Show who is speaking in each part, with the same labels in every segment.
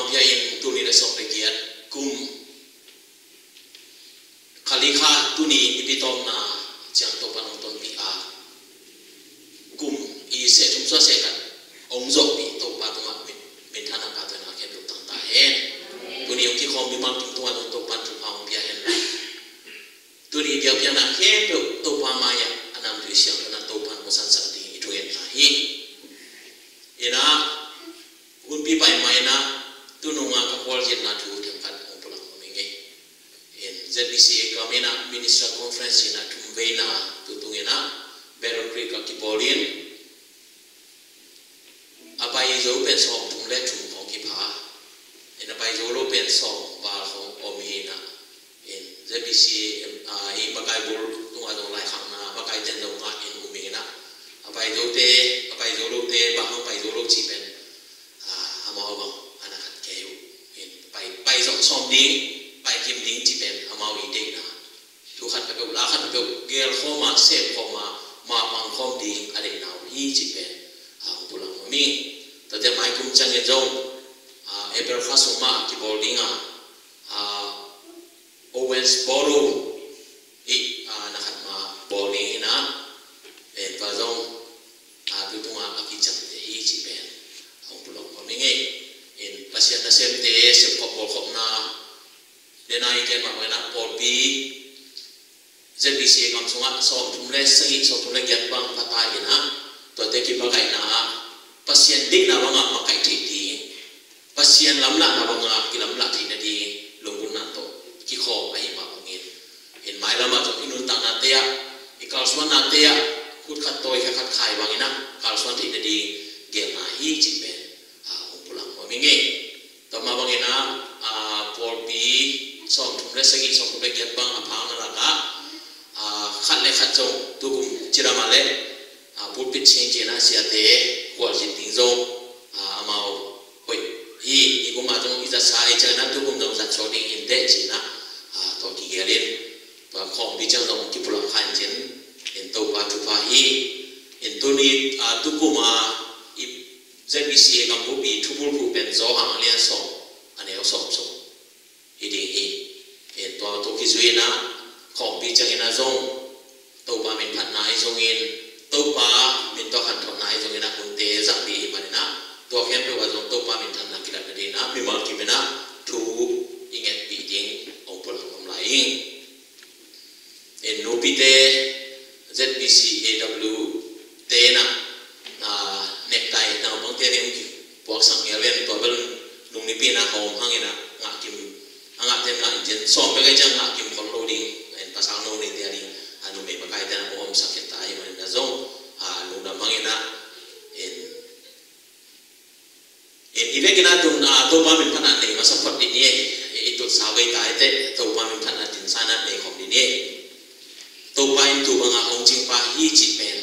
Speaker 1: amang piain tu ni resok legiat kum kalika tu ni ipitom na jang to panonton pia kum I se tum so se kan ong zok pi to pa tuma min thana pa to na ken lu tang ta hen tu ni ki khom bi mang tum to an to pan tu pa ong pia hen tu ni dia pia na ken to pa ma ya anam tu siang na to pan mo san san ti tu en na hi ina un pi pai mai na tu nu nga ka kwal jet na tu them kan ong pulang mo nge en ZBC ka mena minister conference na tum ve na tu tu ina Battle Creek ka ki polin apai zo pen som tum le tum ko ki pha en apai zo lo pen som ba khong om hi na en ZBC I bakai bol tu adong lai khang na bakai ten do nga en umi na apai zo lo te ba hong pai zo lo chi pen amao ba ana khat ke yu en pai zo som ding pai kim ding chi pen amao I ding na tu khat ka la khat ka gel khoma se khoma ma mang khom ding ade naw hi chi pen pulang mi tade mai kum chang e jong April khasuma ki boarding Owens Boro I na khat ma boarding ina en pa jong tu tunga aki chang te hi chi pen pulang mi nge en pasien na sem te se khop na denai ken ma na por bi ZBC kam sunga som tum le sai so tum le gyat bang pata ina to te ki bagai na pasien dik na banga makai thi ti pasien lamla na banga ki lamla thi na di lungun na to ki kho ai ma bangin in mai lama to inun ta na te ya ikal swan na te ya khut khat toy khat khai bangina kal swan thi na di gel na hi chi ben pulang mo mingi to ma bangina por bi som tum le sai so tum le gyat bang apang na la khat le khat chong tu kum chirama le pulpit change na sia te kwal jin ding zo amao hoi hi iguma jong iza sai cha na tu kum dong za chodi in de chi na to ki gelin to khom bi chang dong ki pulang khan jin in to pa tu pa hi in tu ni tu kuma I ZBC kam bu bi thu bul pu pen zo hang lian so ane so hi ding hi in to ki zui na khom bi chang ina zong to pa min phat na I zong in to pa min to han thon na I zong ina kun te zang bi man na to khem to ga zong to pa min than na ki la de na mi ma ki mena thu inget bi ding ong pol om lai en no pi te ZBC AW te na nek tai na bang te nem ki puak sang ya len to bel nung ni pi na hom hang ina nga kim anga tem na jen som be ga jang nga kim kon loading en pasang no ni te ari anu me bakai te na om sakit tai man na zong lu na mangina en ibe kina tun to pa min phana nei ma support ni itu sabai tai te to pa min phana tin sana nei khom ni to pa in tu banga ong ching pa hi chi pen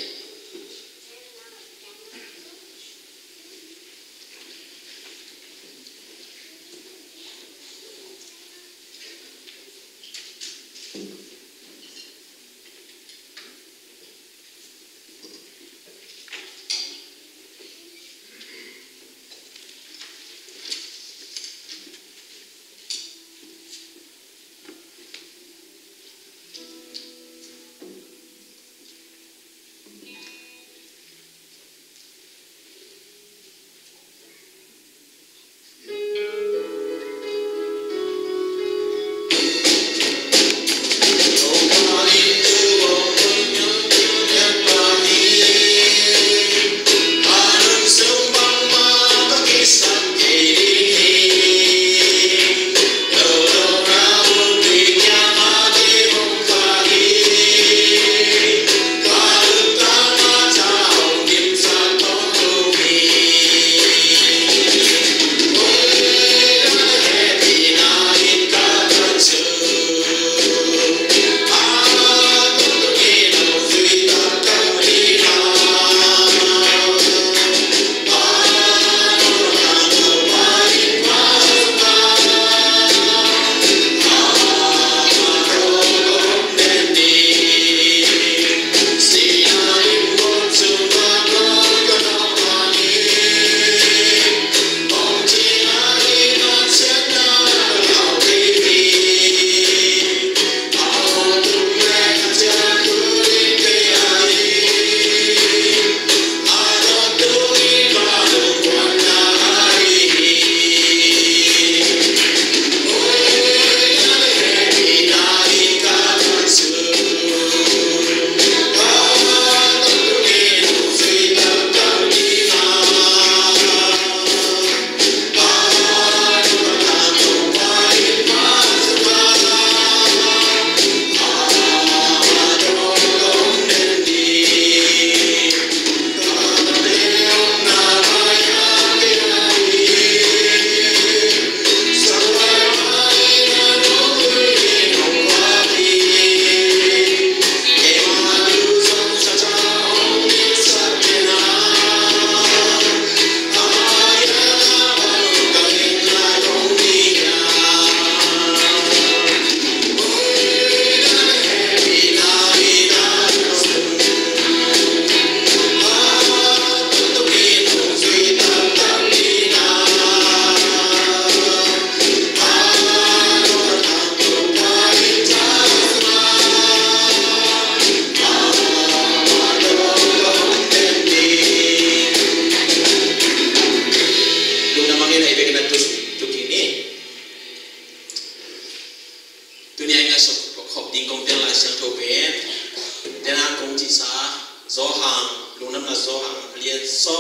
Speaker 1: gió hàng lúc năm là gió hàng liền so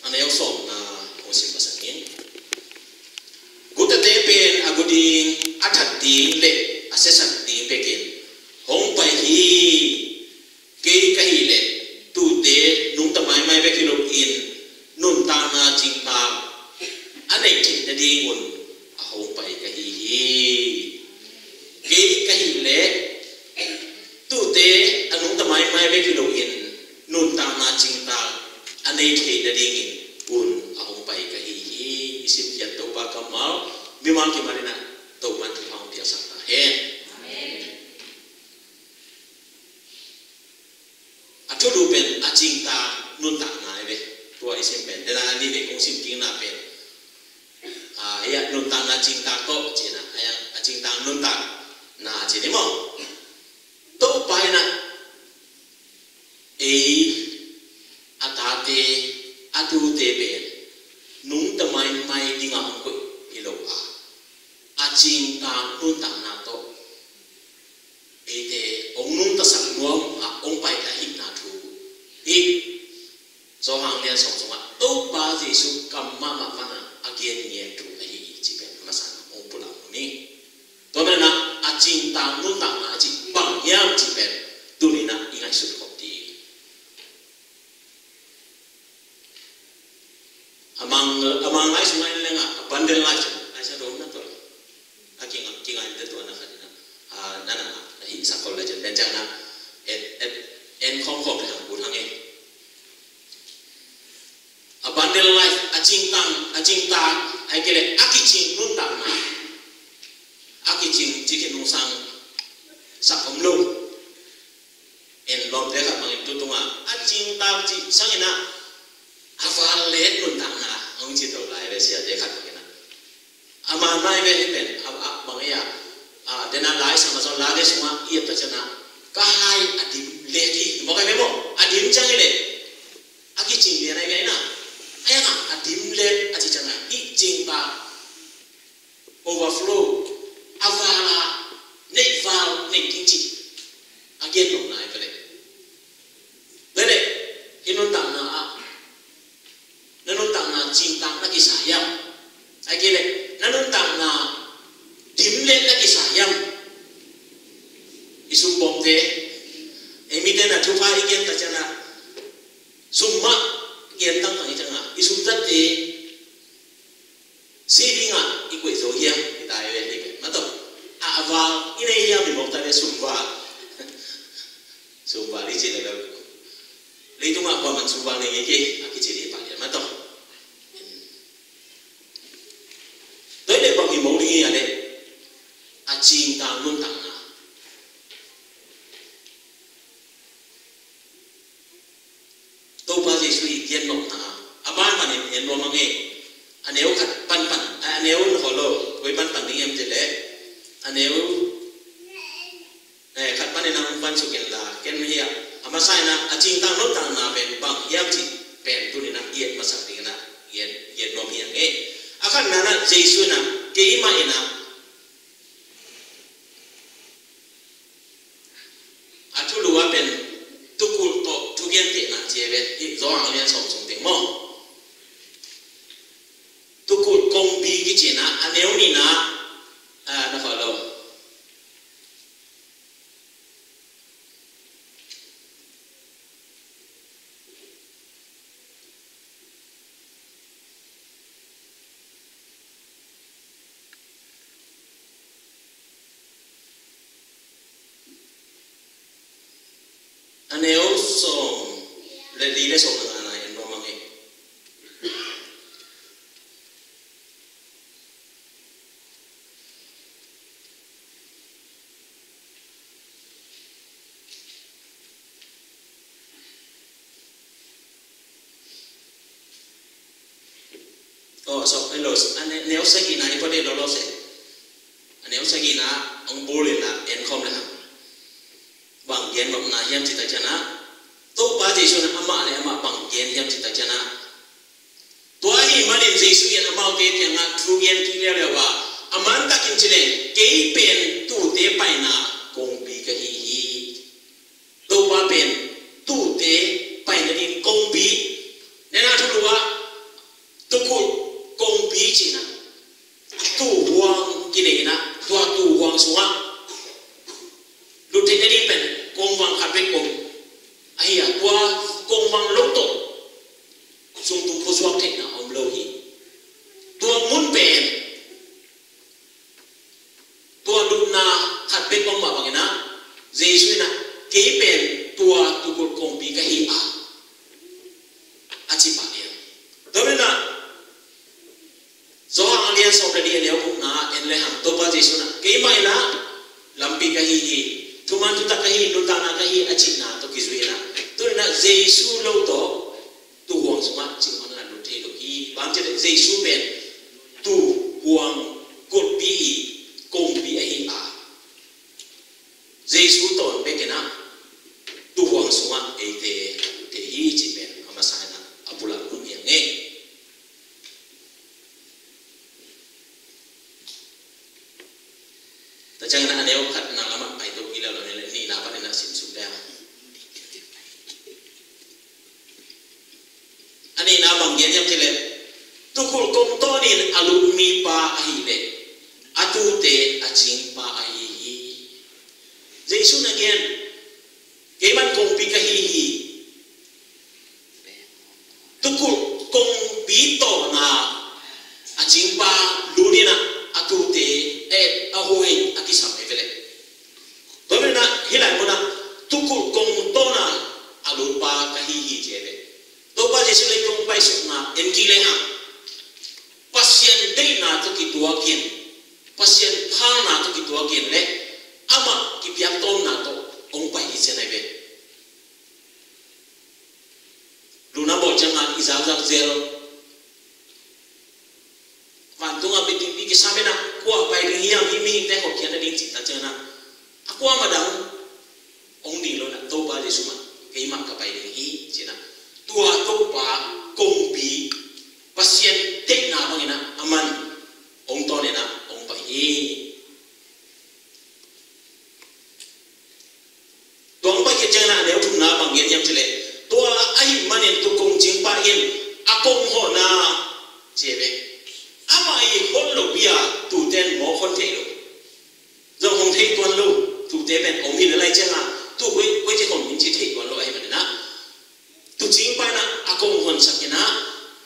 Speaker 1: anh ấy sống na ông xin bớt sang in cú ta tế bên à cú đi à thật đi lệ à sẽ sẵn đi bên kia hong phải hi cái lệ tu tế nung ta mai bên kia lúc in nun ta na chính ta anh ấy chỉ là đi nguồn hong phải cái lệ tu tế anh nung ta mai bên kia lúc in nun ta na chính ta anh ấy chỉ là đi nguồn hong phải cái isim yang toba kamal memang gimana toba tu hang biasa tahen atau lupen acinta nun tak nai be tua isim pen dan andi be kong sim king na pen ya nun tak na cinta ko cina ayang acinta nun tak na cini mo toba na atate atu te pen nung ta mai di ngam ko ilo a ching ta nun ta na to te ong nung ta sak nuam a ong pai ta hik na thu hi so hang lian song song a to ba jesu kam ma na again ye tu ai chi ben ma san ong pula ni to ba na a ching ta nun ta na chi bang yam chi ben tu ni na ingai su ko ti amang ai sungai lenga bandel lai ai sa dom na to aking ai de to na khadina nana hi sakol la jen dan jana en khom khom le hang bu hang e bandel lai aching ta ai kele akiching nun ta na akiching chicken nung sang sa kom lo en lom de ka mang tu tunga aching ta chi sang ina aval le nun ta na ông chỉ đầu lại về xe để khách cái nào, mà mai về thì bên bằng ấy để nó lái sang mà sau lái cái xong á, yên ta cho nó, cả hai điểm lệ thì, mọi người biết không? Điểm chẳng cái lệ, cái trình lệ này cái nào, ai điểm lệ, chỉ chẳng là cái trình ta overflow, avala, nảy vào nảy kinh trị, cái đồng này cái đấy, cái nón tặng nanun tang na cintang lagi sayang, ay kile nanun tang na dimlet lagi sayang, isumbong te, emiten na tupa ikan tajana, summa ikan tang tang itanga, isumtat te, sibinga ikut zohia kita ayat ini, mato, aval ini yang dimokta de sumba, sumba ni cina kalau, itu mak paman sumba ni iki, aki ciri panjang, mato. Mẫu đi à đấy, chinh ta luôn tặng à, tôi bao giờ suy kiến mộng à, ban mà nên lo mang nghe, nếu khát pan nếu nó lo, với pan đi em thế đấy, nếu này khát pan nên làm pan suy kiến là kiến hiệp, mà sai na, chinh ta luôn tặng à, bên bằng yam chỉ bên tu nên là yết mà sang đi na, yết lo hiệp nghe, akan nana Yesus na cái mà ina atu luwa ben tukul to tugen te na jebe i zo ang lian song song te mo tukul kong bi ki chena aneu ni na na fa lo nếu song le đi để song là này em mang nghe so hello nếu sẽ gì này có thể lo sẽ nếu sẽ gì na ông bố lên là em không là bằng gen bằng na yam cita chana to ba jesu na ama ne ama bằng gen yam cita chana to hi ma din jesu yan ama te te na true gen ki le wa aman ta kin chile ke pen tu te pai na kong bi ka hi to ba pen tu te công vang lâu tổ sung tu phô xoak thế nào ông lâu hi tua muốn bền tua đun na khát bê công mà bằng na Giêsu na kế bền tua tu cột công bị cái hi chỉ bảo điền đó nên là do hàng liên sau đây nếu cũng na en le hàng tô ba Giêsu na kế mai na làm bị cái hi thu man tu ta cái hi đun ta na cái hi chỉ na to kizui na tôi na Giêsu lâu tổ tu huang suma chỉ mà là đun thế được hi bám trên Giêsu bền tu huang cột bị công bị hi Giêsu tồn bên cái nào tu huang suma ấy thế hi chỉ bền mà sai na apula cũng hiền nghe ta chẳng là nếu khát nào lắm phải tôi nghĩ là này ni nào phải là xin sụp đeo anh ấy nào bằng nhiên thế này tu kul công to ni alu mi pa ahi le atu te aching pa ahi Giêsu again cái man công pi cái hi tu kul công pi to na aching pa luni na atu te ahoy akisam evele to na hilai mo na tu kul công to na alu pa cái hi cheve to ba Giêsu le công pai suk na en ki le ha pasien dei na to ki tua kian pasien pha na to ki tua kian le ama ki piak tom na to ong pai hi chen ai ve luna bo changa izal zak zel van tunga bi ki same na kwa pai ri hiam hi mi te ho kian da ding chi ta chana akwa ma dang ong ni lo na to ba Giêsu ma ke ma ka pai ri hi china tua to pa công bi pasien tek na bangina aman ong to ne na ong pai hi tong pai ke chana nếu thum na bang yen yam chile tua ai manin tu công jing pa yen akong ho na chebe ama ai hon lo bia tu ten mo hon the lo do hong thei tuan lo tu te ben ong hi lai changa tu we che hong min chi thei tuan lo ai man na tu jing pa na akong hon sakina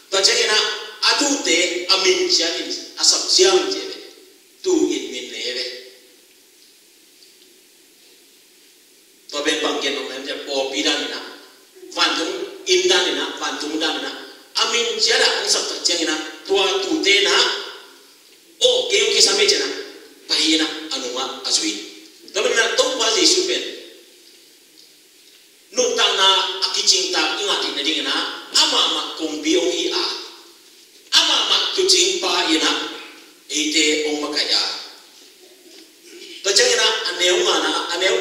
Speaker 1: ta changena atu te amin chianin asap chiang chebe tu in min neve to ben bang ken ong em po pi dan na van tung in dan na van tung dan na amin chiara ong sap ta changena tua tu te na o ke ki same chana pai na anuma azui to ben na to ba Giêsu ben nu tang na akiching ta ingati na ding na ama ma kong bi ong hi ama ma tu jing pa ina ite ong makaya to changena aneu mana aneu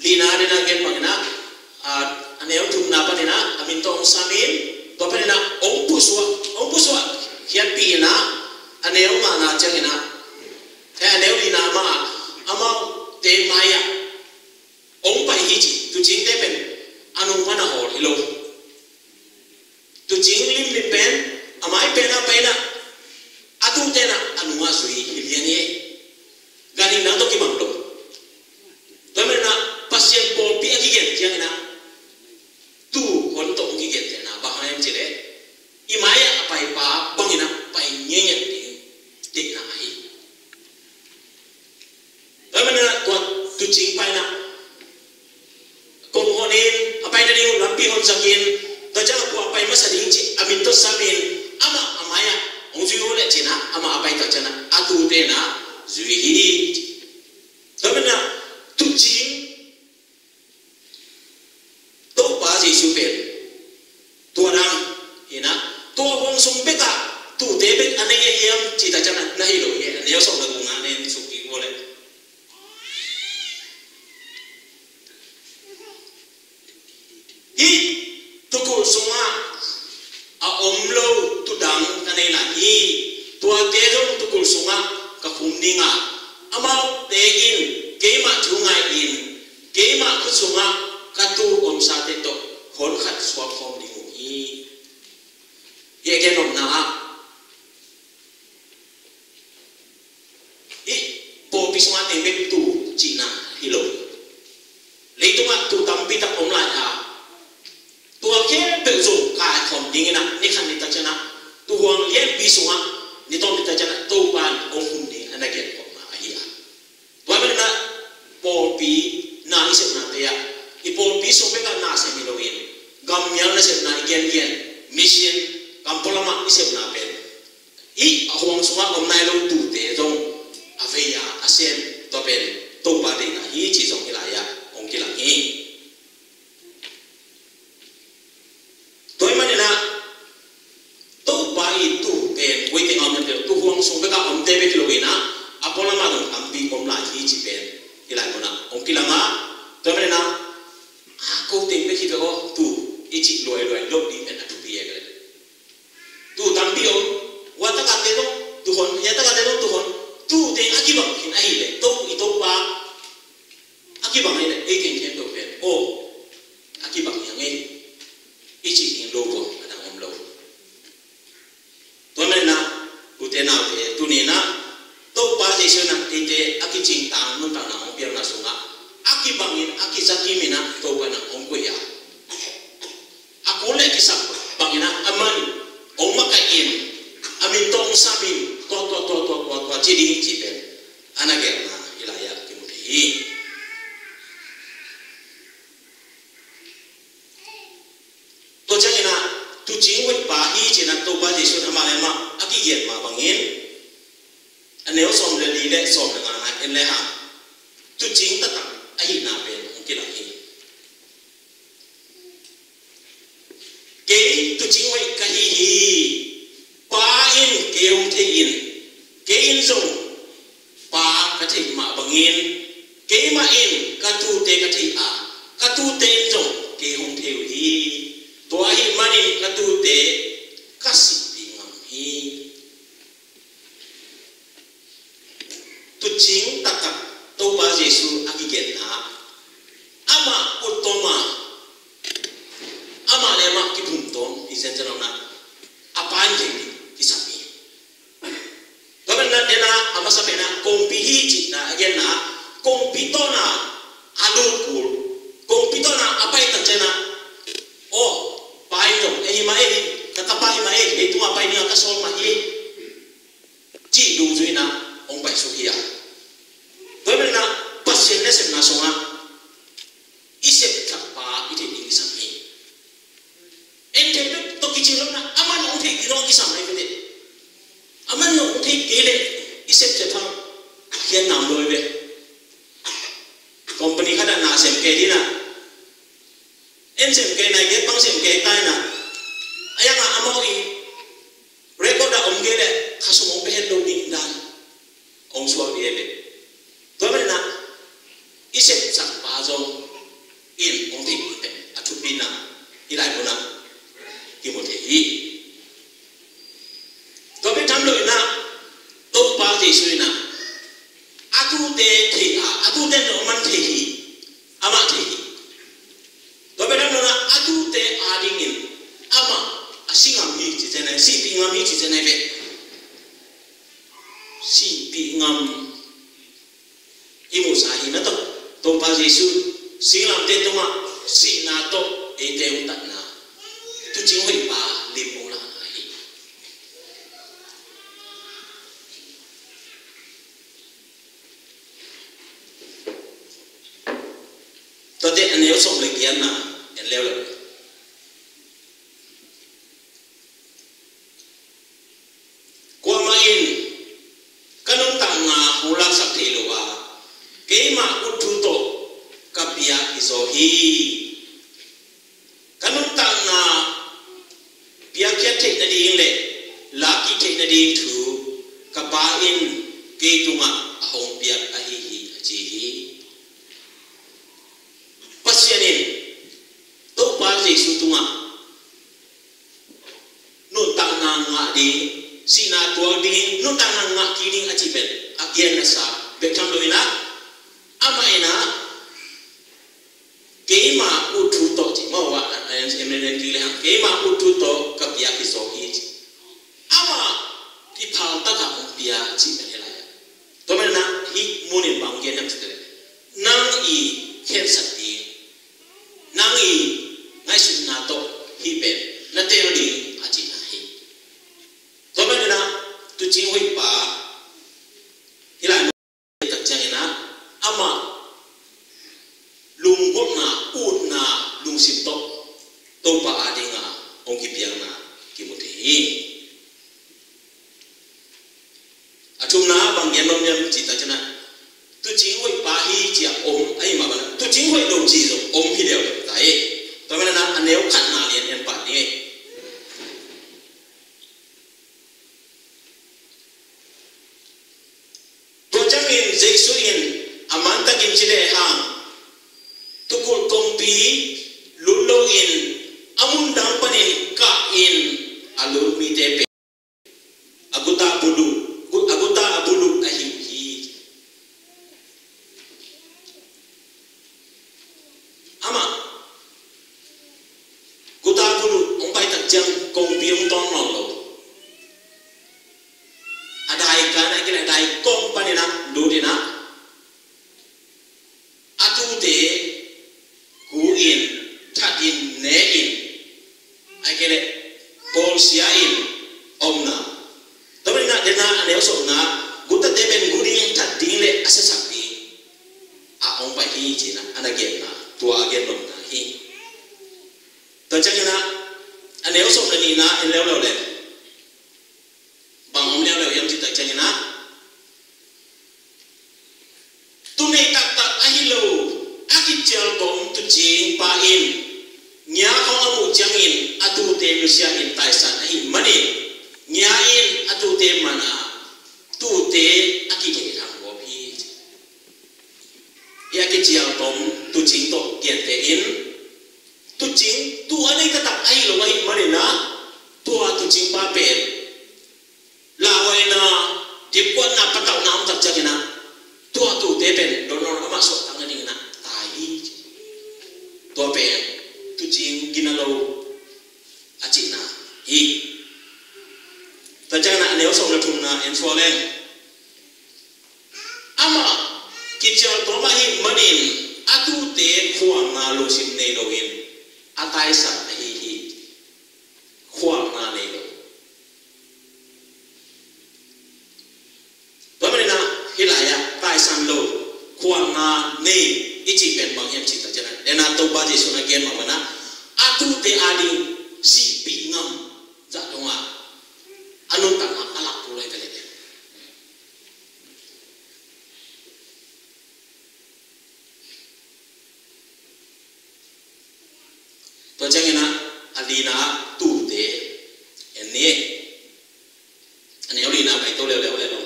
Speaker 1: lina de na gen mangna aneu thum na pa na amin to ong samin to pa na ong puswa hian pi na aneu mana changena aneu lina ma ama te maya ong pai hi chi tu jing te pen anung mana hor hilo tu jing lim pen amai pena pena atu tena anuma sui hilianie gani na to ki manglo to mena pasien po pi aki gen jang na tu hon to ki gen na ba haim chile imaya apai pa bangina pai nyenye ti na ai to mena tu jing pai na kong honin apai na ni lampi hon sakin to jang ko apai masading chi amin to samin ama amaya ong zui ole china ama apai ta chana atu te na zui hi to na tu jing to ba Giêsu pe to ram ina to hong sung pe ka tu te pe anenge yam chi ta chana na hi lo ye ne so da ngang ne su ki ole hi tu ko sunga a omlo tu dang kanai na hi tua te jong tu kul sunga ka khum ninga ama te in keima thungai in keima khu sunga ka tu om sa te to hon khat swap form ding hi ye ke nom na i po pisma te be tu china hilo leitunga tu tampi ta om lai ha tua ding na ni khan ni ta chana tu huang lien pi sunga ni tom ta chana to ban ong hum ni anage ko ma hi a wa ba na po pi na isep na te ya I po pi so pe ka na se mi lo yin gam yang na se na igen gen mission kam polama isep na pe I huang sunga om nai lo tu te dong aveya asen to pen to ba de na hi chi song ila ya ong ki la hi toy mane na to ba I tu pen waiting on the tu huang sung be ka om te be ki lo ina apola ma dong am pi om la hi chi pen ila ko na ong ki la ma toy mane na ko te be ki be ko tu I chi loi lo di pen tu pi ye tu tam pi om wa ta ka te do tu hon ya ta ka te do tu hon tu te akibang hin ai le to I to pa akibang ai le ai ken ken do pen o akibang yang ai I chi kin lo ko ada om lo to me na u te na te tu ni na to pa je so na te te akiching ta nu ta na om pian na so nga akibang in akizaki mina to pa na om ko ya ako le kisak bangina aman om makain amin tong sabin to chi ding chi pen anage na ilaya ki mu hi to changina tu jing wet pa hi china to ba je so na ma le ma aki yet ma bangin aneo som le li le som le na en le ha tu jing ta ta ai na pen ki la hi ke tu jing wet ka hi pa in ke um the in ke in so pa ka the ma bangin ke ma in ka tu te ka the a ka tu te so ke hum the hi to ai mani ka tu te ka si pi ngam hi tu jing ta ka to ba jesu aki gen na ama utoma ama le ma ki phum tom I sen jana na apan je ki sapi na dena ama sape na kompi hi chi na again na kompi to na alupur kompi to na apai ta chena o pai no e ma e ka ta pai ma e tu ma pai ni ka sol ma hi chi du zui na ong pai su hi ya to na pasien ne sem na so na isep ta pa ite ni sapi ente to ki chi na ama no the ki no ki sam ai ve aman no the kele isep che thang hian nam loi ve company khada na sem ke dina em sem ke nai ke pang sem ke tai na aya nga amau I record da om ge le khasum pe hen do ni dan ong so bi le to me na isep chak pa zo in ong thi te atu pina ilai bona ki mo the hi to be tham loi na to pa je sui na atu te thi a atu te no man thi hi ama thi hi to be tham na atu te a ding in ama asingam hi chi chen si pi ngam hi chi chen be si pi ngam imu sa hi na to pa je su singlam te to ma si na to e te u ta na tu jing hui pa lim mo la to te aneo som le kian na en leo le kwa ma in kanon ta na hula sak the lo wa ke ma uthu to kapia iso hi kanon ta na pia kya the na ding le la ki the na ding thu ka ba in ke tunga ahong pia a hi hi chi hi pasyanin to pa jesu tunga no ta na nga ding sina to ding no ta na nga ki ding a chi ben again na sa be tham lo ina ama ina ke ma uthu to chi mo wa emenen ki le ha ke ma uthu to ka pia ki so hi ama ki phang ta ka pia chi ben la ya to me na hi munin bang gen nam chi nang I khen sat ti nang I ngai sun na to hi ben na te ri tô pa adinga ông kịp yang na kịp một thế chung na bằng nhân nom nhân chỉ ta cho na tu chính hội pa hi chỉ ôm ai mà bạn tu chính hội đồng chỉ rồi ôm hi đều đấy tôi nói là anh nếu khăn na liền nhân bản đi tôi chắc in dây suy in aman ta kim chỉ để hàng tu cột công pi lulu in amun dang panin ka in alur mi tepe aguta abulu ahim hi ama guta bulu ông bai tak jang công pi ông ton non lo adai kana kina dai kom panina dudina atu te ku in that in ne in ai kene pol sia in omna tapi na dena aneo so na guta deben guding that ding le asasak di a ong bai hi china anagen na tua gen nom na hi to changena aneo so na ni na en leo le bang om leo yam chi ta changena tu nei tak ahilo akichal bom tu jing pa in nya khong amu chang in atu te lu sia in tai san ahi mani nya in atu te mana tu te akike thang go phi ya ke chial bom tu jing to kian te in tu jing tu anei ka tak ai lo ai mani na tu jing pa pen la wai na dip kwa na patau nam tak changena tu te pen don no ma so tang ni na tai tu pen tu jing ginalo achi na hi ta changena aneo so na thum na en so len ama kichal to ma hi manin atu te khuang na lo sim nei lo in atai sa hi khuang na nei lo na hilaya tai san lo khuang na nei ichi pen bang yam chi ta jana dena to ba je sona gen ma mana atu te adi si pi ngam za donga anu ta ma ala ko le kale to jangena alina tu te ene ane olina bai to le lo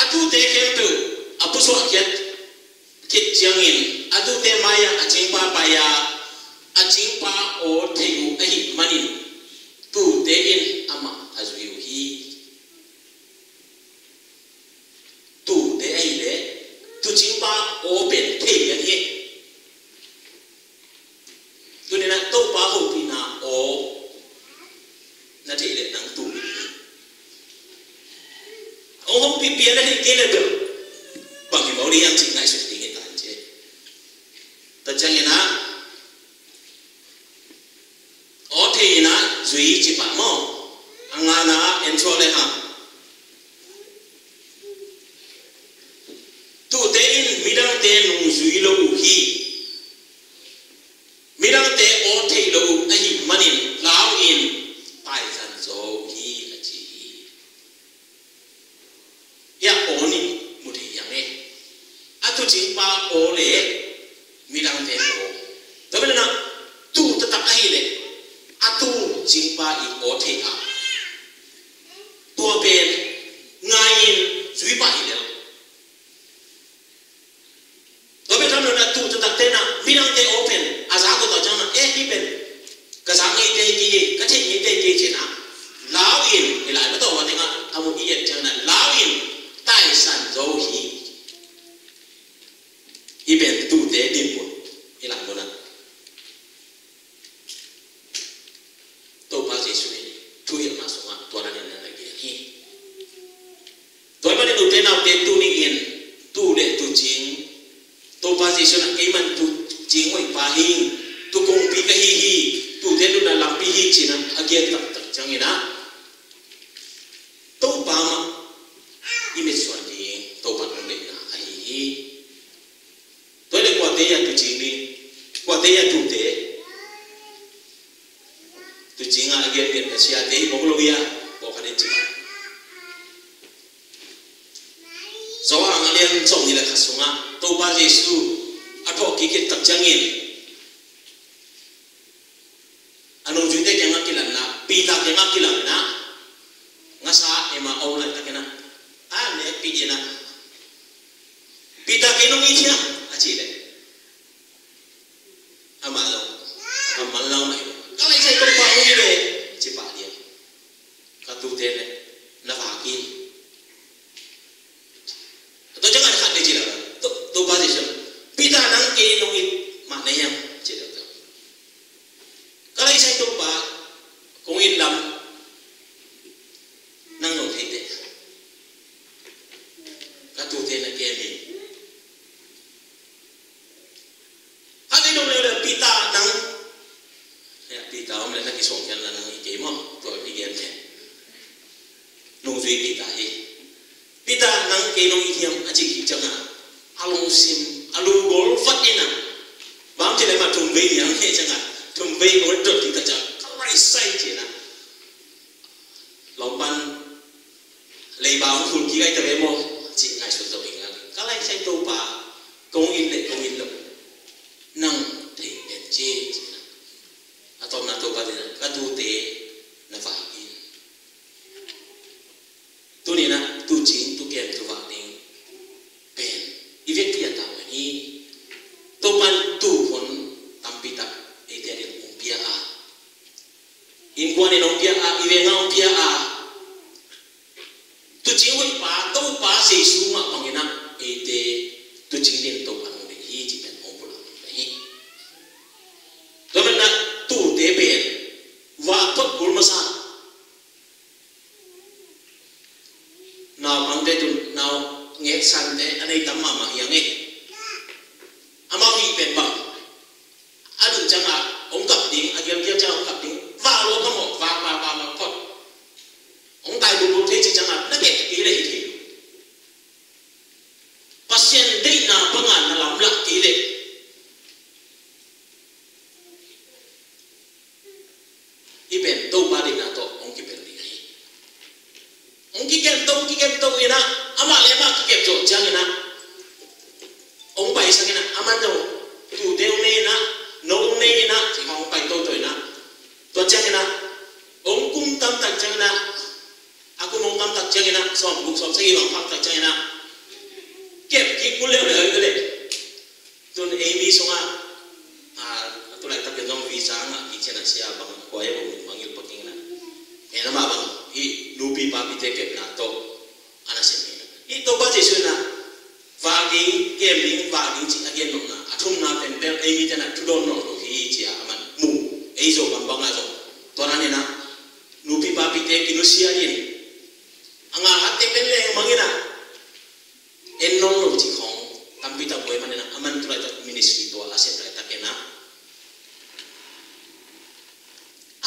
Speaker 1: atu te kempu apu so kiat kit jangin atu te maya ajing pa paya ajing pa o thegu ahi manin tu te in ama azwiu hi tu te ai le tu jing pa o pen the ya hi tu ne na to pa ho pina o na te le nang tu ông pi pi là cái là được bằng cái máu đi ăn chỉnh lại sự tình hiện tại chứ tất nhiên là na ở thì na duy chỉ phải mò anh na em cho lên hả tu tên mi đang tên nung duy lâu hi mi đang tên ở thì lâu ai manin lao in tài sản dầu hi ya oni mudi yang ne atu jingpa ole midang te o tapi na tu tetap ai le atu jingpa I o the a tua pen ngain zui ba I le tapi kalau na tu tetap te na midang te open aza ko ta jana hi pen ka sa ngai te ki ka che ngai te ki che na lao in ilai ba to wa te nga amu I yen jana lao in tai san dấu hi iben tu te dim mo ilang mo na to ba je su ni tu ya ma so ma to na na na ge hi to ba ni tu te na te tu ni in tu le tu jing to ba je su na ke man tu jing oi pa hi tu kong pi ka hi tu te tu na lam pi hi chi na again tak tak chang ina to ba ma image one di to ba na ai hi te ya tu chi ni kwa te ya tu te tu chi nga again get sia te bo lo ya bo ka de chi so ang alian chong ni la khasunga to ba Jesu atho ki ke tak changin anong jute ke nga kilan na pita ke nga kilan na nga sa ema online ta kena ne pi na pita ke no itia achi le amalo amalang mai kalai sai ko pa ni le chi pa dia ka tu te ne na ba ki to jangan khat de chi la to ba Jesu pita nang ke no i ma ne yam chi la kalai sai to ba kung in lam nang no thei te ka tu te na ke mi ha dei dong le pita nang ya pita om le na ki song yan la nang i ke mo to i gen the nong zui pita hi pita nang ke nong i thiam a chi ki changa along sim alu gol fat ina bam che le ma thum ve yang he changa thum ve ko to ti ka cha kalai sai che na lòng ban lấy báo phun kia cái tờ mo chị ngài xuống tàu hình các anh say tô bà công in lệ công in lộc năng thể hiện chê à tôm na tô bà thì các tu tế là phải in tu này na tu chính tu kèm tu vạn đình bền ý viết kia tàu này tô ban tu hồn tam pi tập ấy thì là ông pia à in quan đến ông pia à ý về ông pia à tu chính hội bà tô bà giê xu mà bằng cái nào ấy thì tu chính đến tô bà ông để hi chỉ cần ông bùn đấy cho nên là tu tế bền và thoát cúi mà sao nào bằng thế tu nào nghe sang thế anh ấy tắm mà yang ấy ama hi bền bằng anh đừng chẳng à ông cặp tiếng anh kia cho ông cặp tiếng vào luôn không một vào mà thoát ông tài bùn thế chỉ chẳng là nó kẹt kỹ lệ thì pasien đây nào bằng là làm lặng kỹ lệ ý bền đâu ba định là to ông kia bền đi ông kia kem tông ina ama lẽ mà kia chỗ chẳng ina ông bày sang ina ama đâu tu đeo nè na nấu nè na thì ông bày tôi na tôi chẳng ina ông cung tâm tận chẳng ina aku mau tam tak jangan nak som buk som segi bang tak tak jangan nak kep ki kulem le hai gele tun emi songa tu lai takgendong visa nga ki chena sia bang ko ye bang mangil paking na ena ma bang I lupi pa bi te kep na to ana sem ni I to ba Jesu na va gi kem ni va gi chi again no na athum na pen pen emi tena tu don no hi chi aman mu ei zo bang bang a zo to na ni na lupi pa bi te ki no sia ni anga hati pelle mangina enong lo chi khong tampi ta boy manena aman try ta ministry to aset try ta kena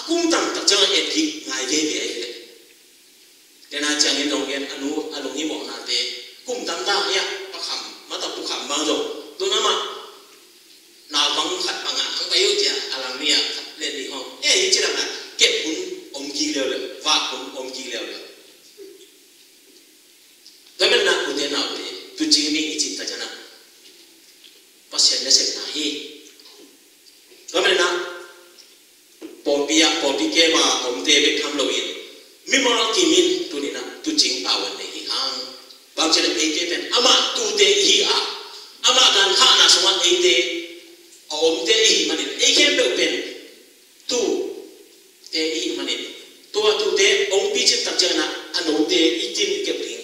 Speaker 1: akung tam tak jang et ki ngai ve ve kena chang in dong gen anu alung hi mo na te kum tam da ya pa kham ma ta pu kham bang zo to na ma na bang khat anga ang bayu ja alang nia le ni ho hi chi la na kep kun om ki le le va kun om ki le le Gamen na kude na ude tu jingni ichi ta jana pasien na set na hi gamen na popi ke ma om te be tham lo in mi ma ki min tu ni na tu jing pa wan ne hi hang bang chen e ke pen ama tu te hi a ama gan kha na so wan e te om te hi mani e ke be pen tu te hi mani tu te om pi chin tak jana anu te itin ke ring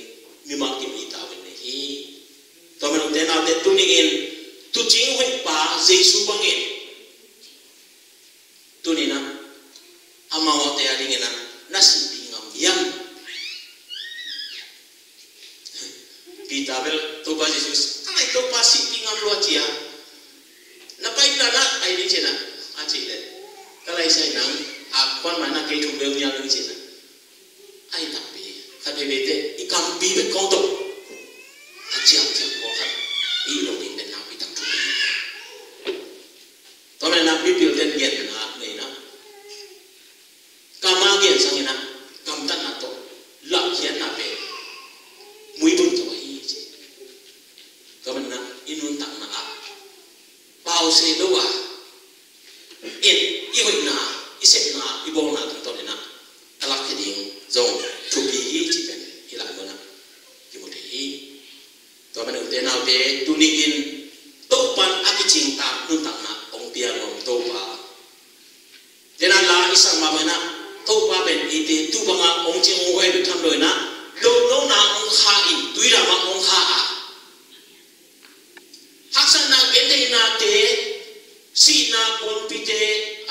Speaker 1: mimang kim ita wen hi to man te na te tu ni in tu jing wen pa Jesu bangin tu ni na ama wa te ading na nasi bingam yan pitabel to ba Jesus ai to pa si bingam lo chia na pai na na ai ni chena a chi le kalai sai nang a kwan ma na ke thu bel nya ni chena ai ta khát về về thế, ý cầm bi về con tộc, à chiang chiang khó khăn, ý lòng đến Việt Nam bị tập trung, inun tak na bao se do wa in i hoi na i se na i bo na tong to na alak heding zong thu bi hi chi ben hi la mo na ki mo hi to man te na te tu ni in to pan aki ching ta nun tak na ong pia ngom to pa dena la isang ma na to pa ben ite tu ba nga ong ching ong hoi du tham loi na lo no na ong kha i tui ra ma ong kha a haksan na gende na te si na kon pite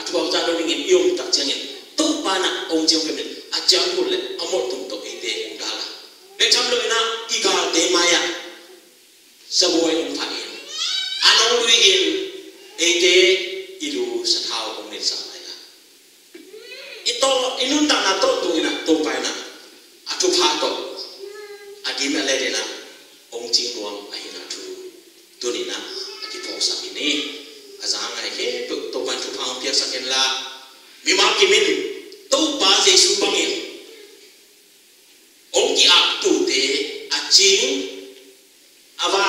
Speaker 1: atwa ta do ngin yom tak changin to pa na ong ching ben a chang ko le amot tum to ite ong dala le tham loi na i ga te maya sa boy ong pha in anong lui in ite ilu sa thao ong ne sa mai la ito inun ta na to tu na to pa na atu pha to adim ale de na ong ching ruang a hina thu tu ni na ati po sa ini azang ai ke to ban thu phang pia sa ken la mi ma ki min to pa jesu bangin ong ki ap tu te a ching ava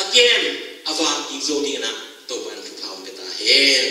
Speaker 1: again ava ki zo ni na to ban thu phang pe ta hen